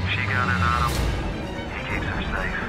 She got it on him. He keeps her safe.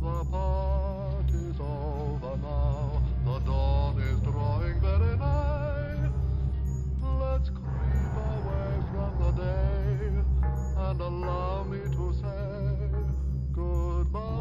The party's over now. The dawn is drawing very nigh. Let's creep away from the day and allow me to say goodbye.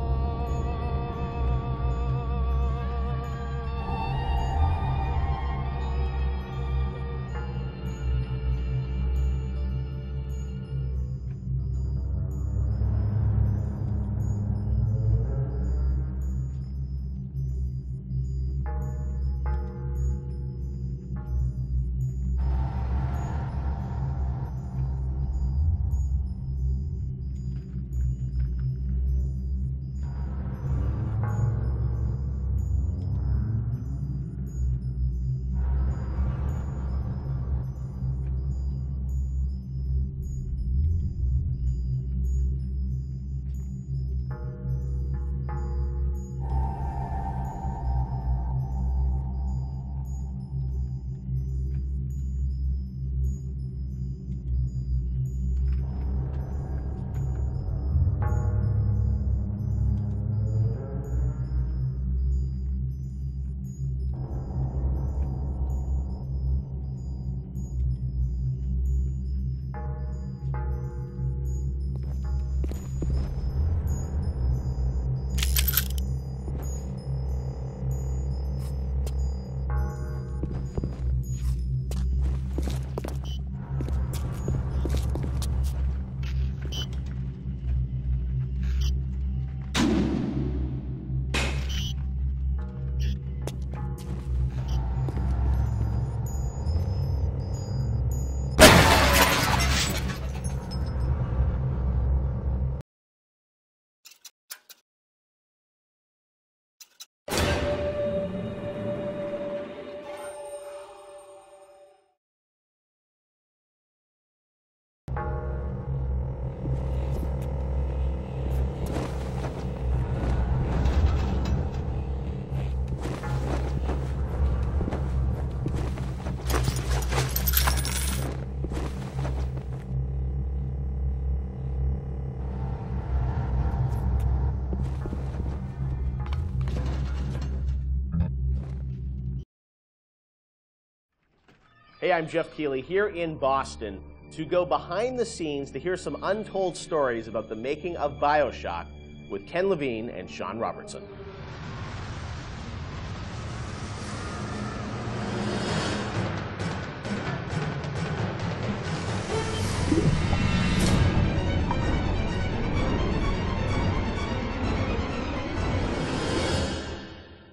Hey, I'm Jeff Keighley here in Boston to go behind the scenes to hear some untold stories about the making of BioShock with Ken Levine and Sean Robertson.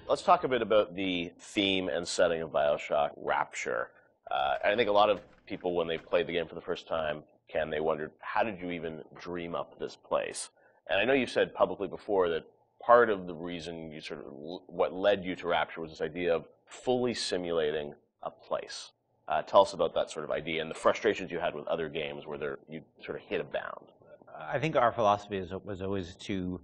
Let's talk a bit about the theme and setting of BioShock, Rapture. I think a lot of people, when they played the game for the first time, Ken, they wondered, how did you even dream up this place? And I know you said publicly before that part of the reason you what led you to Rapture was this idea of fully simulating a place. Tell us about that sort of idea and the frustrations you had with other games where you sort of hit a bound. I think our philosophy was always to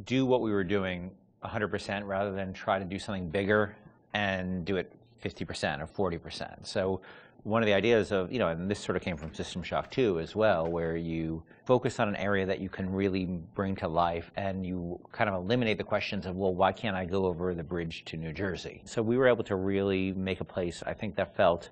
do what we were doing 100% rather than try to do something bigger and do it 50% or 40%. So one of the ideas of, and this sort of came from System Shock 2 as well, where you focus on an area that you can really bring to life and you kind of eliminate the questions of, well, why can't I go over the bridge to New Jersey? So we were able to really make a place, I think, that felt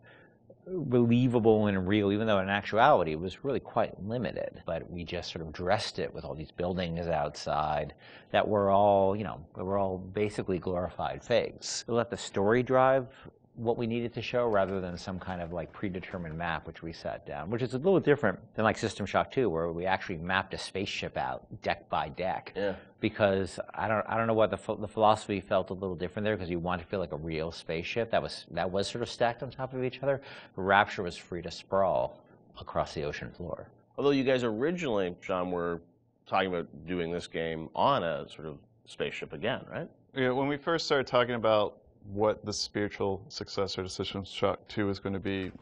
believable and real, even though in actuality it was really quite limited. But we just sort of dressed it with all these buildings outside that were all, were all basically glorified fakes. We let the story drive what we needed to show rather than some kind of like predetermined map which we set down, which is a little different than like System Shock 2, where we actually mapped a spaceship out deck by deck. Yeah. Because I don't know what the philosophy felt a little different there, because you want to feel like a real spaceship that was sort of stacked on top of each other. Rapture was free to sprawl across the ocean floor. Although you guys originally, John, were talking about doing this game on a sort of spaceship again, right? Yeah, when we first started talking about what the spiritual successor to System Shock 2 was going to be,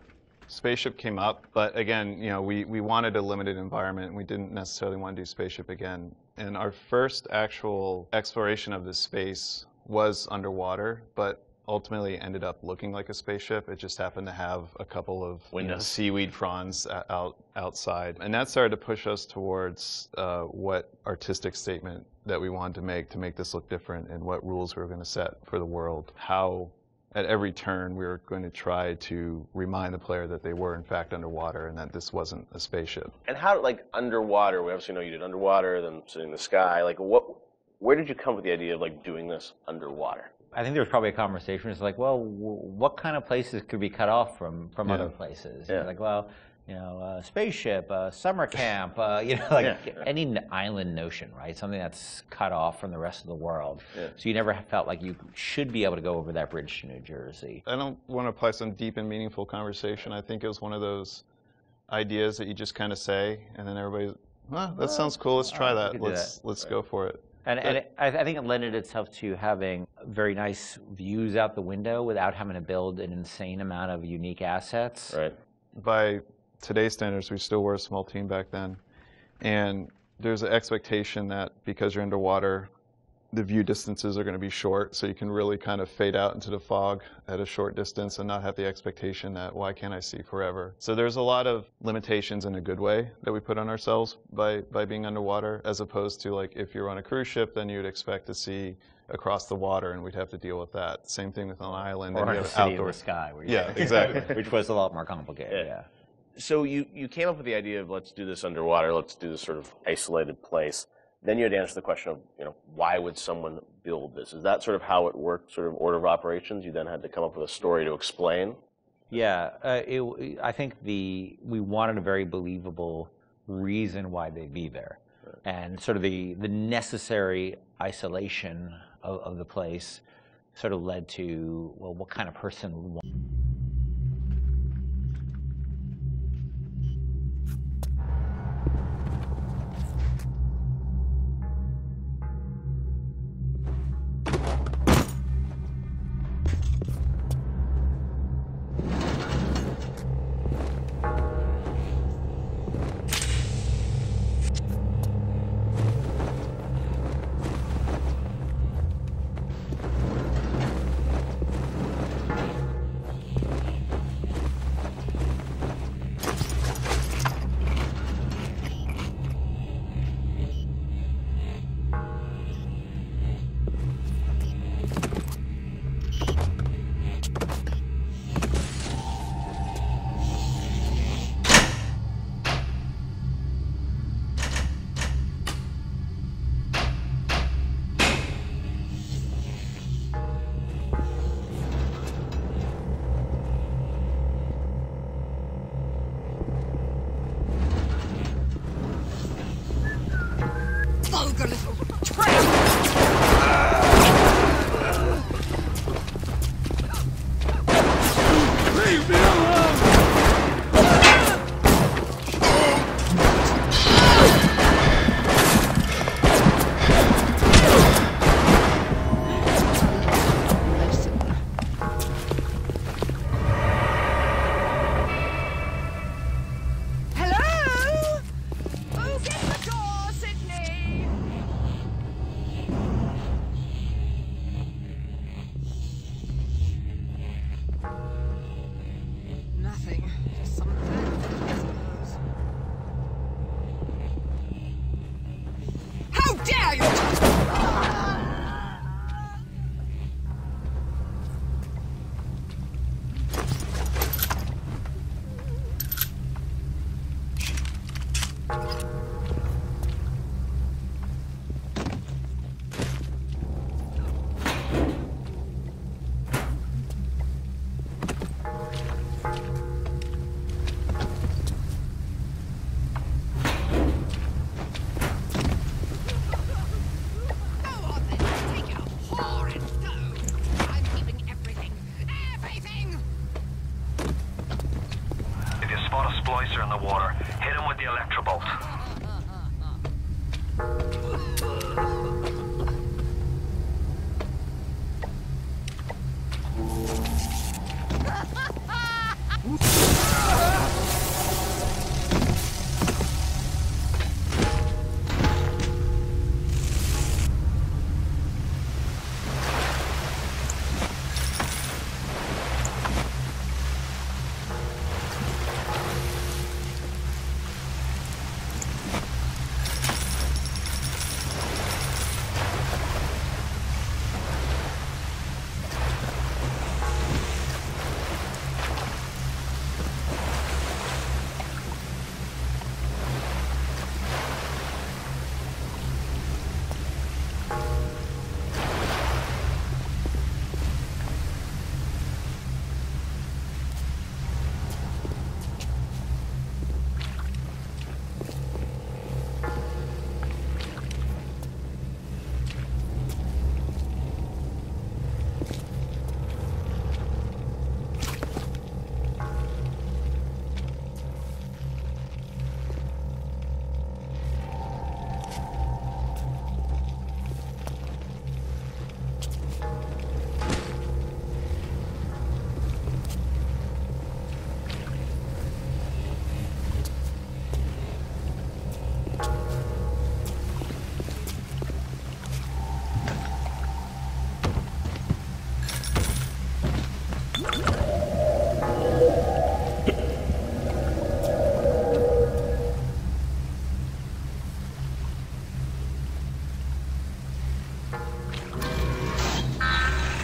Spaceship came up, but again, we wanted a limited environment, and we didn't necessarily want to do Spaceship again. And our first actual exploration of this space was underwater, but ultimately ended up looking like a spaceship. It just happened to have a couple of seaweed fronds outside. And that started to push us towards what artistic statement that we wanted to make this look different, and what rules we were going to set for the world. How at every turn we were going to try to remind the player that they were in fact underwater and that this wasn't a spaceship. And how, like, underwater, we obviously know you did underwater, then sitting in the sky, like, where did you come with the idea of, like, doing this underwater? I think there was probably a conversation. It's like, well, what kind of places could be cut off from other places? Yeah. Like, well, you know, spaceship, summer camp, you know, like any island notion, right? Something that's cut off from the rest of the world. Yeah. So you never felt like you should be able to go over that bridge to New Jersey. I don't want to apply some deep and meaningful conversation. I think it was one of those ideas that you just kind of say, and then everybody's, well, that sounds cool. Let's try that. Let's go for it. And I think it lended itself to having very nice views out the window without having to build an insane amount of unique assets. Right. By today's standards, we still were a small team back then. And there's an expectation that because you're underwater, the view distances are going to be short, so you can really kind of fade out into the fog at a short distance and not have the expectation that, why can't I see forever? So there's a lot of limitations in a good way that we put on ourselves by being underwater, as opposed to, like, if you're on a cruise ship, then you'd expect to see across the water, and we'd have to deal with that. Same thing with an island. Or a city in the sky. Yeah, exactly. Which was a lot more complicated, yeah. So you came up with the idea of, let's do this underwater, let's do this sort of isolated place. Then you had to answer the question of, you know, why would someone build this? Is that sort of how it worked, sort of order of operations? You then had to come up with a story to explain? Yeah, I think we wanted a very believable reason why they'd be there. Right. And sort of the necessary isolation of the place sort of led to, well, what kind of person would want. In the water. Hit him with the electrobolt.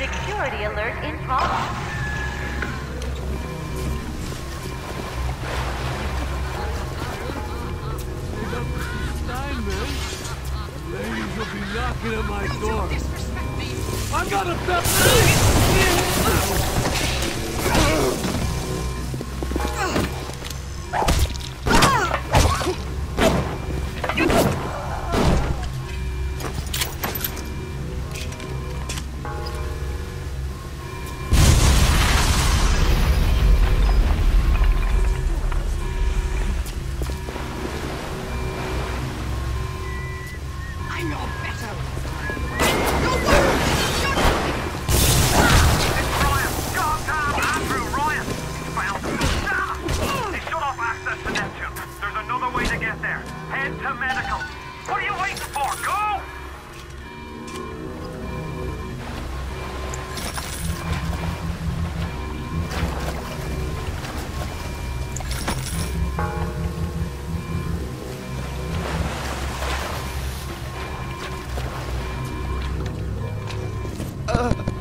Security alert in progress. Ladies will be knocking at my door. I got a Ugh.